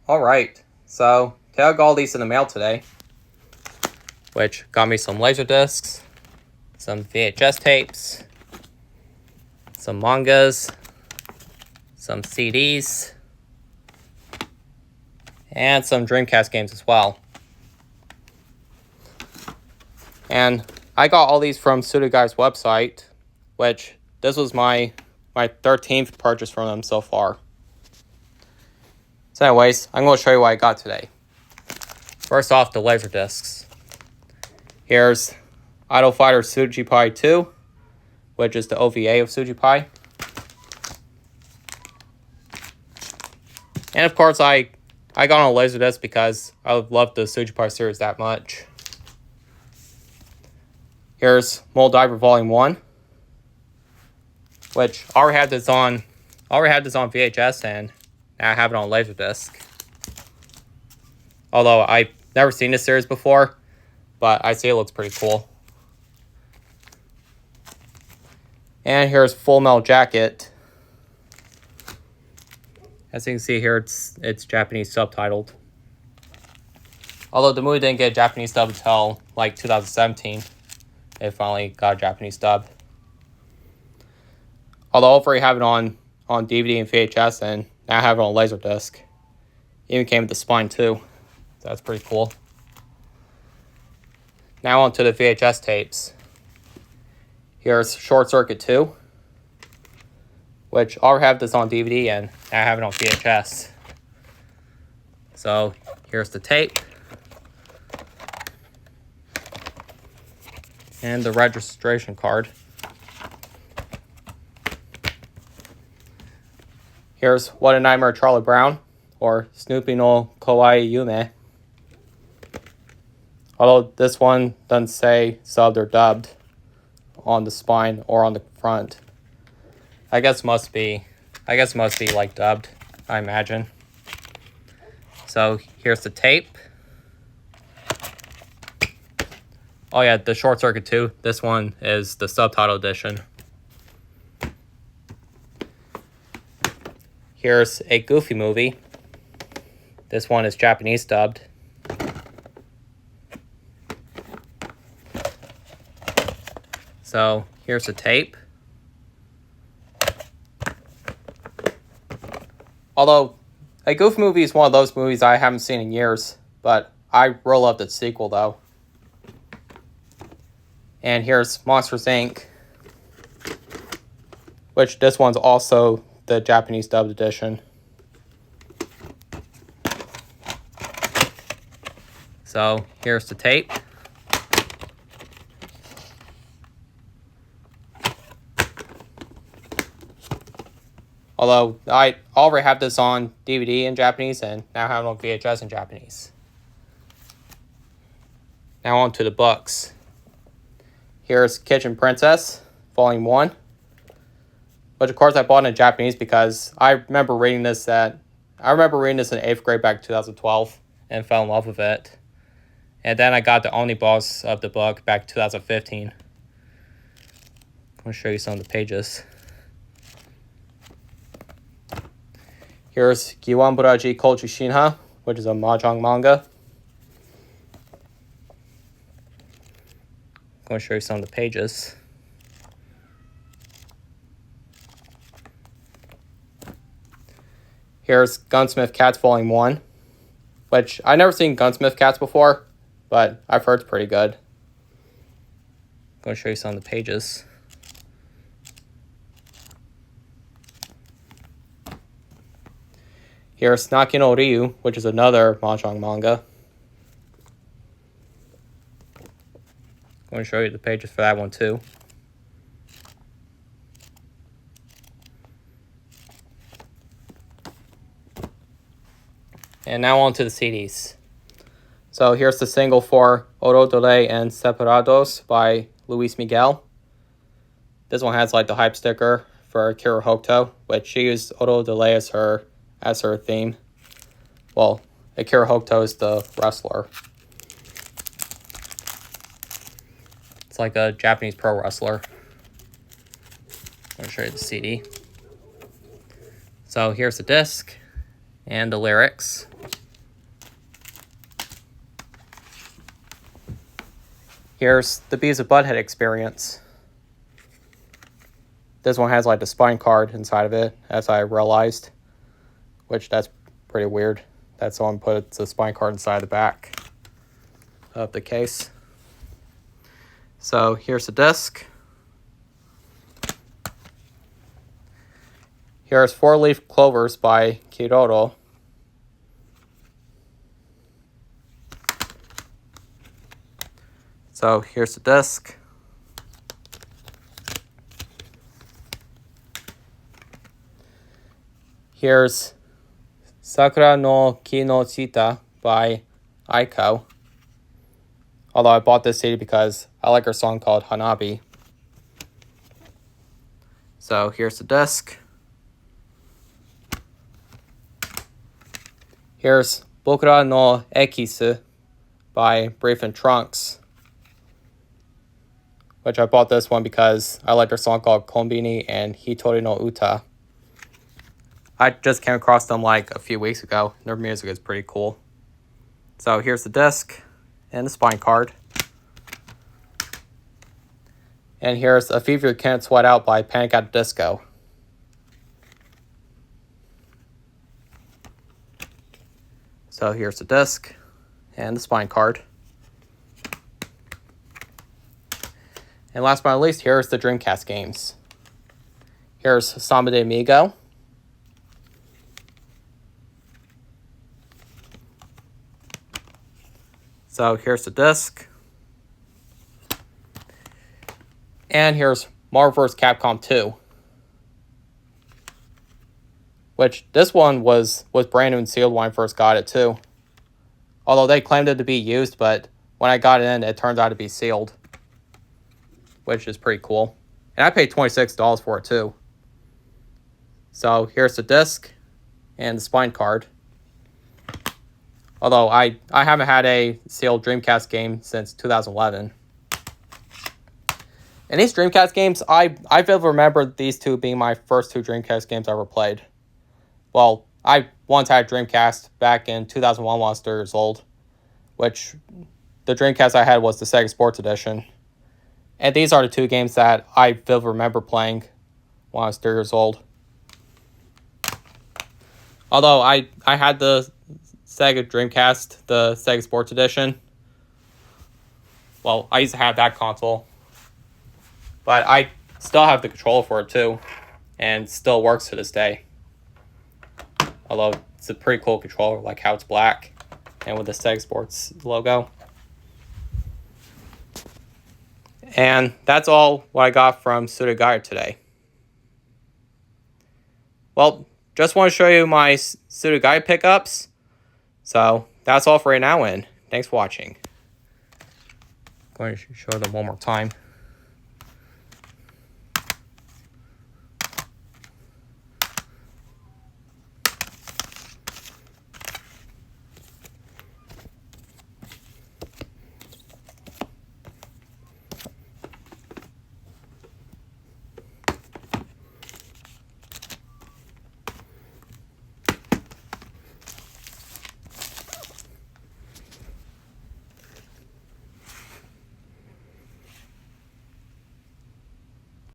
Alright, so I got all these in the mail today, which got me some laser discs, some VHS tapes, some mangas, some CDs, and some Dreamcast games as well. And I got all these from Suruga-Ya's website, which this was my 13th purchase from them so far. So anyways, I'm going to show you what I got today. First off, the laser discs. Here's Idol Fighter Suchie-Pai 2, which is the OVA of Suchie-Pai. And of course, I got on a laser disc because I love the Suchie-Pai series that much. Here's Moldiver Volume 1, which I already had this on VHS, and now I have it on Laserdisc. Although I've never seen this series before, but I see it looks pretty cool. And here's Full Metal Jacket. As you can see here, it's Japanese subtitled. Although the movie didn't get a Japanese dub until like 2017. It finally got a Japanese dub. Although I already have it on DVD and VHS, and now I have it on Laserdisc. Even came with the spine too. So that's pretty cool. Now on to the VHS tapes. Here's Short Circuit 2, which I already have this on DVD and now I have it on VHS. So here's the tape. And the registration card. Here's What a Nightmare Charlie Brown, or Snoopy no Kawaii Yume. Although this one doesn't say subbed or dubbed on the spine or on the front. I guess it must be like dubbed, I imagine. So here's the tape. Oh yeah, the Short Circuit 2. This one is the subtitle edition. Here's a Goofy movie. This one is Japanese dubbed. So here's the tape. Although a Goofy movie is one of those movies I haven't seen in years, but I really love the sequel though. And here's Monsters, Inc., which this one's also the Japanese dubbed edition. So here's the tape. Although I already have this on DVD in Japanese and now have it on VHS in Japanese. Now on to the books. Here's Kitchen Princess, Volume 1. Which of course I bought in Japanese because I remember reading this in 8th grade back in 2012 and fell in love with it. And then I got the omnibus of the book back in 2015. I'm going to show you some of the pages. Here's Giwanburaji Kochi Shinha, which is a mahjong manga. I'm going to show you some of the pages. Here's Gunsmith Cats Volume 1, which I've never seen Gunsmith Cats before, but I've heard it's pretty good. I'm going to show you some of the pages. Here's Naki no Ryu, which is another mahjong manga. I'm going to show you the pages for that one too. And now on to the CDs. So here's the single for Orodole and Separados by Luis Miguel. This one has like the hype sticker for Kira Hokuto, which she used Orodole as her theme. Well, Akira Hokuto is the wrestler. It's like a Japanese pro wrestler. I'm going to show you the CD. So here's the disc. and the lyrics. Here's the Beavis and Butthead Experience. This one has like the spine card inside of it, as I realized, which that's pretty weird that someone put the spine card inside the back of the case. So here's the disc. Here's Four Leaf Clovers by Kiroro. So here's the disc. Here's Sakura no Ki no Chita by Aiko. Although I bought this CD because I like her song called Hanabi. So here's the disc. Here's Bokura no Ekisu by Brief and Trunks, which I bought this one because I like their song called Konbini and Hitori no Uta. I just came across them like a few weeks ago. Their music is pretty cool. So here's the disc and the spine card. And here's A Fever You Can't Sweat Out by Panic at the Disco. So here's the disc and the spine card. And last but not least, here's the Dreamcast games. Here's Samba de Amigo. So here's the disc. And here's Marvel vs. Capcom 2. Which, this one was brand new and sealed when I first got it too. Although they claimed it to be used, but when I got it in, it turns out to be sealed. Which is pretty cool. And I paid $26 for it too. So here's the disc and the spine card. Although I haven't had a sealed Dreamcast game since 2011. And these Dreamcast games, I vividly remember these two being my first two Dreamcast games I ever played. Well, I once had a Dreamcast back in 2001 when I was 3 years old. Which, the Dreamcast I had was the Sega Sports Edition. And these are the two games that I vividly remember playing when I was 3 years old. Although I had the Sega Dreamcast, the Sega Sports Edition. Well, I used to have that console. But I still have the controller for it too. And still works to this day. Although it's a pretty cool controller, like how it's black. And with the Sega Sports logo. And that's all what I got from Suruga-Ya today. Well, just want to show you my Suruga-Ya pickups. So, that's all for right now, and thanks for watching. I'm going to show them one more time.